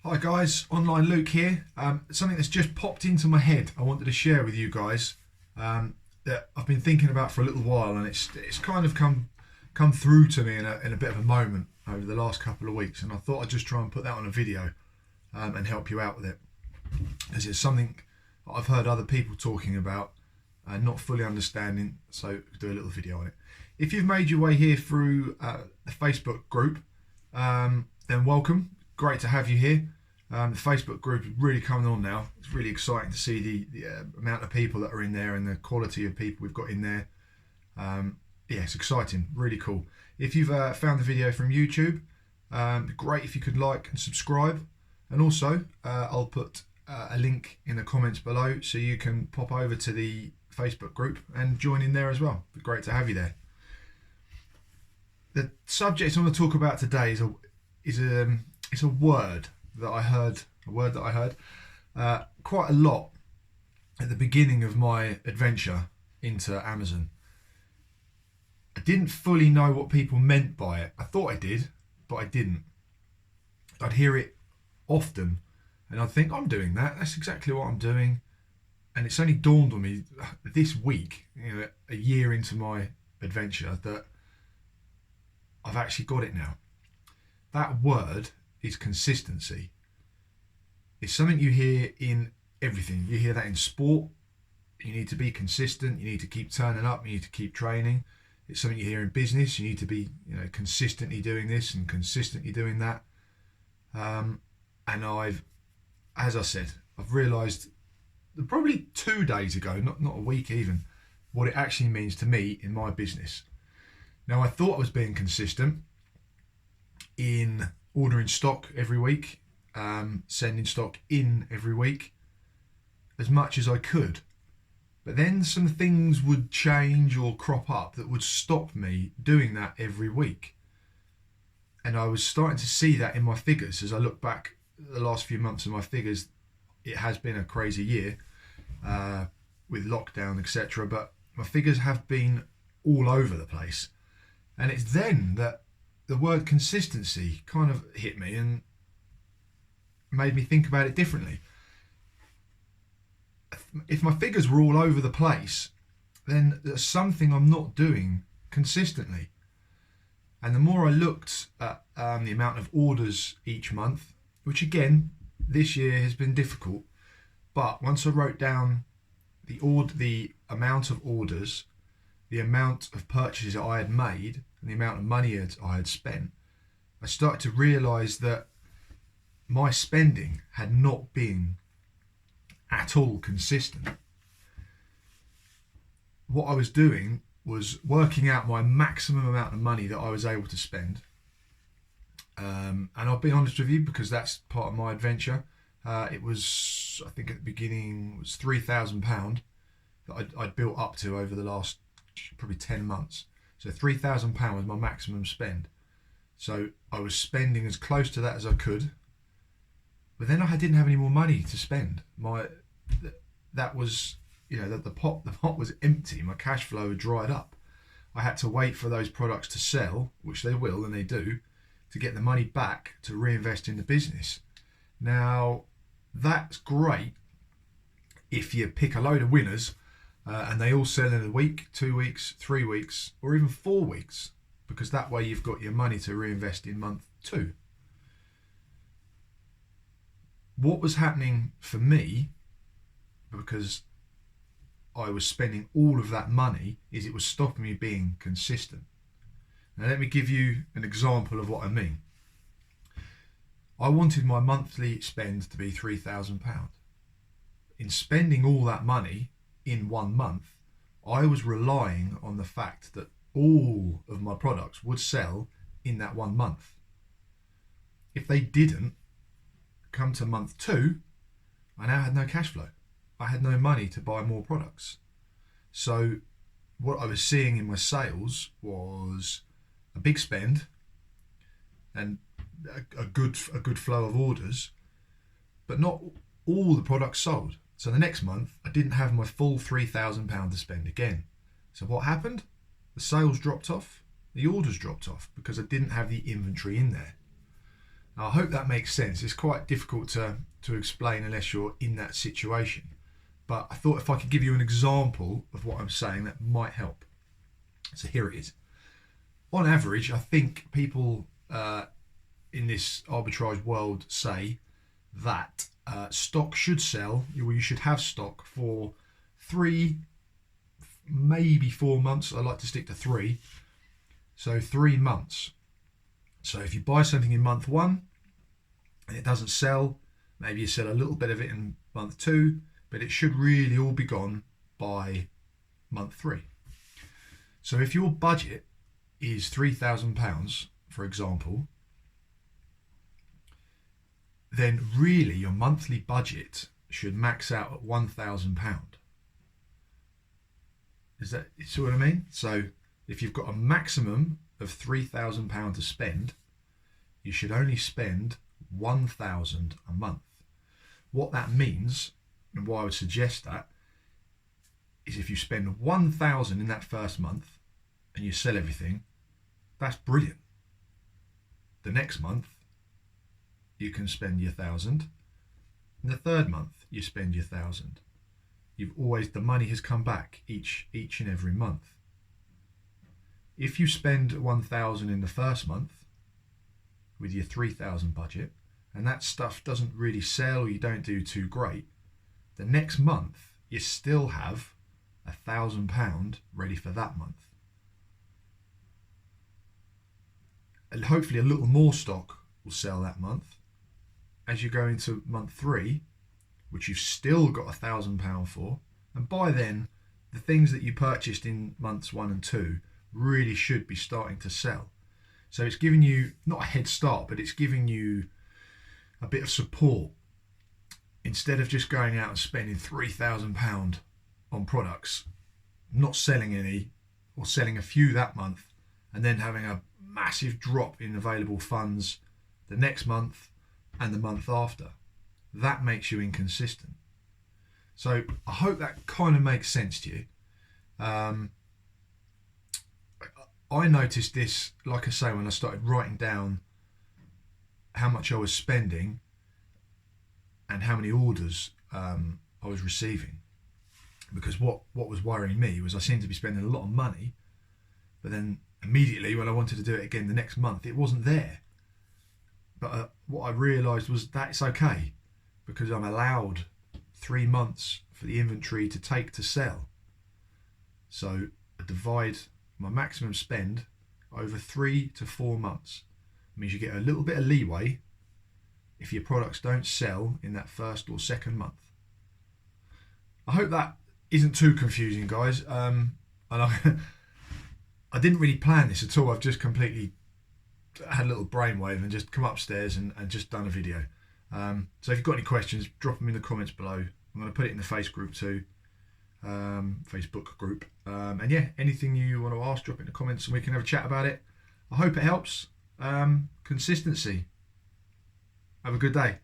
Hi guys, Online Luke here. Something that's just popped into my head I wanted to share with you guys that I've been thinking about for a little while, and it's kind of come through to me in a bit of a moment over the last couple of weeks, and I thought I'd just try and put that on a video and help you out with it, as it's something that I've heard other people talking about and not fully understanding, so do a little video on it. If you've made your way here through the Facebook group, then welcome. Great to have you here. The Facebook group is really coming on now. It's really exciting to see the amount of people that are in there and the quality of people we've got in there. Yeah, it's exciting, really cool. If you've found the video from YouTube, great if you could like and subscribe. And also, I'll put a link in the comments below so you can pop over to the Facebook group and join in there as well. It'd be great to have you there. The subject I want to talk about today is a word that I heard, quite a lot at the beginning of my adventure into Amazon. I didn't fully know what people meant by it. I thought I did, but I didn't. I'd hear it often and I'd think, I'm doing that. That's exactly what I'm doing. And it's only dawned on me this week, a year into my adventure, that I've actually got it now. That word is consistency. It's something you hear in everything. You hear that in sport. You need to be consistent. You need to keep turning up. You need to keep training. It's something you hear in business. You need to be, consistently doing this and consistently doing that. And as I said, I've realised probably 2 days ago, not a week even, what it actually means to me in my business. Now, I thought I was being consistent in ordering stock every week, sending stock in every week as much as I could. But then some things would change or crop up that would stop me doing that every week. And I was starting to see that in my figures. As I look back at the last few months of my figures, it has been a crazy year with lockdown, etc. But my figures have been all over the place. And it's then that the word consistency kind of hit me and made me think about it differently. If my figures were all over the place, then there's something I'm not doing consistently. And the more I looked at the amount of orders each month, which again, this year has been difficult, but once I wrote down the amount of orders, the amount of purchases that I had made, and the amount of money I had spent, I started to realise that my spending had not been at all consistent. What I was doing was working out my maximum amount of money that I was able to spend. And I'll be honest with you, because that's part of my adventure. It was, I think at the beginning, it was £3,000 that I'd built up to over the last probably 10 months. So £3,000 was my maximum spend. So I was spending as close to that as I could. But then I didn't have any more money to spend. That was, the pot was empty. My cash flow had dried up. I had to wait for those products to sell, which they will and they do, to get the money back to reinvest in the business. Now, that's great if you pick a load of winners and they all sell in a week, 2 weeks, 3 weeks, or even 4 weeks, because that way you've got your money to reinvest in month 2. What was happening for me, because I was spending all of that money, is it was stopping me being consistent. Now let me give you an example of what I mean. I wanted my monthly spend to be £3,000. In spending all that money in 1 month, I was relying on the fact that all of my products would sell in that 1 month. If they didn't, come to month 2, I now had no cash flow. I had no money to buy more products. So what I was seeing in my sales was a big spend and a good flow of orders, but not all the products sold. So the next month I didn't have my full £3,000 to spend again. So what happened? The sales dropped off, the orders dropped off, because I didn't have the inventory in there. Now, I hope that makes sense. It's quite difficult to explain unless you're in that situation. But I thought if I could give you an example of what I'm saying, that might help. So here it is. On average, I think people in this arbitrage world say that stock should sell, or you should have stock for 3, maybe 4 months. I like to stick to 3. So 3 months. So if you buy something in month 1 and it doesn't sell, maybe you sell a little bit of it in month 2, but it should really all be gone by month 3. So if your budget is £3,000, for example, then really your monthly budget should max out at £1,000. Is that, you see what I mean? So if you've got a maximum of £3,000 to spend, you should only spend £1,000 a month. What that means, and why I would suggest that, is if you spend £1,000 in that first month and you sell everything, that's brilliant. The next month you can spend your £1,000. In the third month you spend your £1,000. You've always, the money has come back each and every month. If you spend £1,000 in the first month with your £3,000 budget, and that stuff doesn't really sell or you don't do too great, the next month you still have £1,000 ready for that month. And hopefully a little more stock will sell that month. As you go into month 3, which you've still got £1,000 for, and by then the things that you purchased in months 1 and 2 really should be starting to sell. So it's giving you not a head start, but it's giving you a bit of support instead of just going out and spending £3,000 on products, not selling any or selling a few that month, and then having a massive drop in available funds the next month and the month after. That makes you inconsistent. So I hope that kind of makes sense to you. I noticed this, like I say, when I started writing down how much I was spending and how many orders I was receiving. Because what was worrying me was I seemed to be spending a lot of money, but then immediately when I wanted to do it again the next month, it wasn't there. But what I realised was that's okay, because I'm allowed 3 months for the inventory to take to sell. So I divide my maximum spend over 3 to 4 months. It means you get a little bit of leeway if your products don't sell in that first or second month. I hope that isn't too confusing, guys. And I didn't really plan this at all. I've just completely had a little brainwave and just come upstairs and just done a video. So if you've got any questions, drop them in the comments below. I'm going to put it in the Facebook group. And yeah, anything you want to ask, drop it in the comments and we can have a chat about it. I hope it helps. Consistency. Have a good day.